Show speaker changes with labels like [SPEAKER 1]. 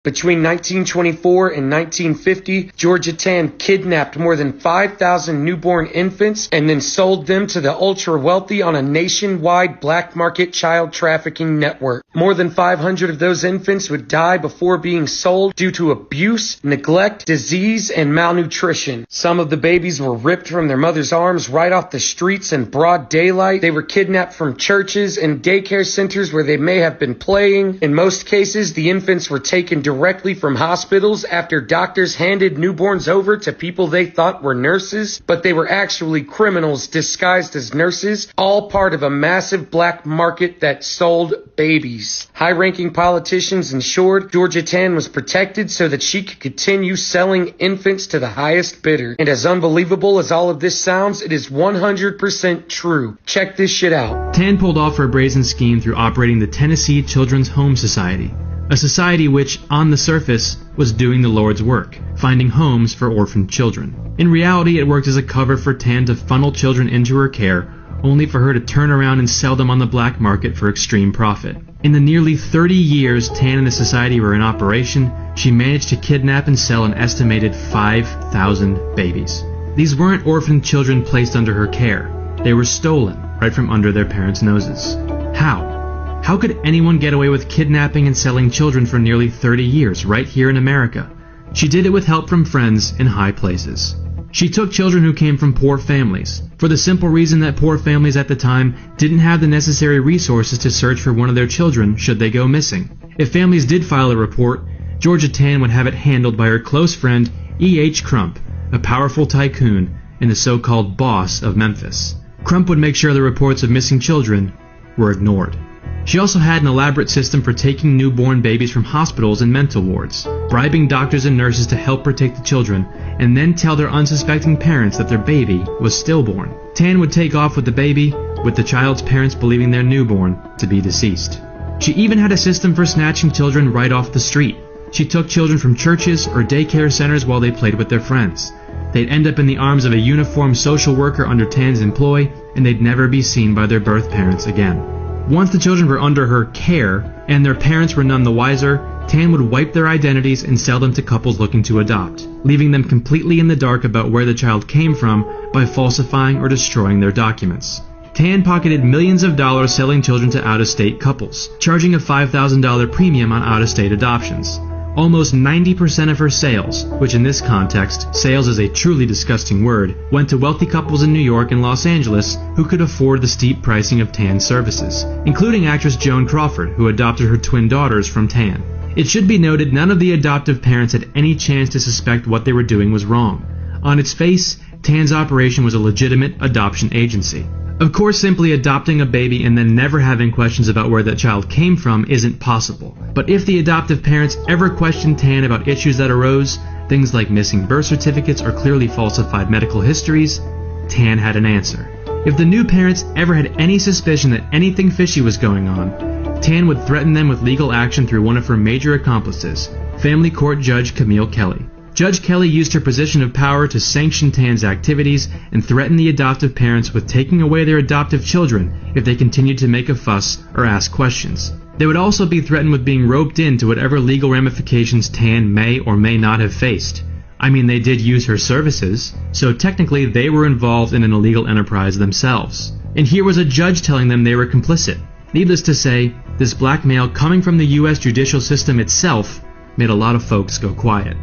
[SPEAKER 1] Between 1924 and 1950, Georgia Tann kidnapped more than 5,000 newborn infants and then sold them to the ultra-wealthy on a nationwide black market child trafficking network. More than 500 of those infants would die before being sold due to abuse, neglect, disease, and malnutrition. Some of the babies were ripped from their mother's arms right off the streets in broad daylight. They were kidnapped from churches and daycare centers where they may have been playing. In most cases, the infants were taken directly from hospitals after doctors handed newborns over to people they thought were nurses, but they were actually criminals disguised as nurses, all part of a massive black market that sold babies. High-ranking politicians ensured Georgia Tann was protected so that she could continue selling infants to the highest bidder. And as unbelievable as all of this sounds, it is 100% true. Check this shit out.
[SPEAKER 2] Tann pulled off her brazen scheme through operating the Tennessee Children's Home Society, a society which, on the surface, was doing the Lord's work, finding homes for orphaned children. In reality, it worked as a cover for Tann to funnel children into her care, only for her to turn around and sell them on the black market for extreme profit. In the nearly 30 years Tann and the society were in operation, she managed to kidnap and sell an estimated 5,000 babies. These weren't orphaned children placed under her care. They were stolen right from under their parents' noses. How? How could anyone get away with kidnapping and selling children for nearly 30 years right here in America? She did it with help from friends in high places. She took children who came from poor families, for the simple reason that poor families at the time didn't have the necessary resources to search for one of their children should they go missing. If families did file a report, Georgia Tann would have it handled by her close friend E.H. Crump, a powerful tycoon and the so-called boss of Memphis. Crump would make sure the reports of missing children were ignored. She also had an elaborate system for taking newborn babies from hospitals and mental wards, bribing doctors and nurses to help her take the children, and then tell their unsuspecting parents that their baby was stillborn. Tann would take off with the baby, with the child's parents believing their newborn to be deceased. She even had a system for snatching children right off the street. She took children from churches or daycare centers while they played with their friends. They'd end up in the arms of a uniformed social worker under Tann's employ, and they'd never be seen by their birth parents again. Once the children were under her care, and their parents were none the wiser, Tann would wipe their identities and sell them to couples looking to adopt, leaving them completely in the dark about where the child came from by falsifying or destroying their documents. Tann pocketed millions of dollars selling children to out-of-state couples, charging a $5,000 premium on out-of-state adoptions. Almost 90% of her sales, which in this context, sales is a truly disgusting word, went to wealthy couples in New York and Los Angeles who could afford the steep pricing of Tann's services, including actress Joan Crawford, who adopted her twin daughters from Tann. It should be noted none of the adoptive parents had any chance to suspect what they were doing was wrong. On its face, Tann's operation was a legitimate adoption agency. Of course, simply adopting a baby and then never having questions about where that child came from isn't possible. But if the adoptive parents ever questioned Tann about issues that arose, things like missing birth certificates or clearly falsified medical histories, Tann had an answer. If the new parents ever had any suspicion that anything fishy was going on, Tann would threaten them with legal action through one of her major accomplices, family court judge Camille Kelly. Judge Kelly used her position of power to sanction Tann's activities and threaten the adoptive parents with taking away their adoptive children if they continued to make a fuss or ask questions. They would also be threatened with being roped into whatever legal ramifications Tann may or may not have faced. I mean, they did use her services, so technically they were involved in an illegal enterprise themselves. And here was a judge telling them they were complicit. Needless to say, this blackmail coming from the U.S. judicial system itself made a lot of folks go quiet.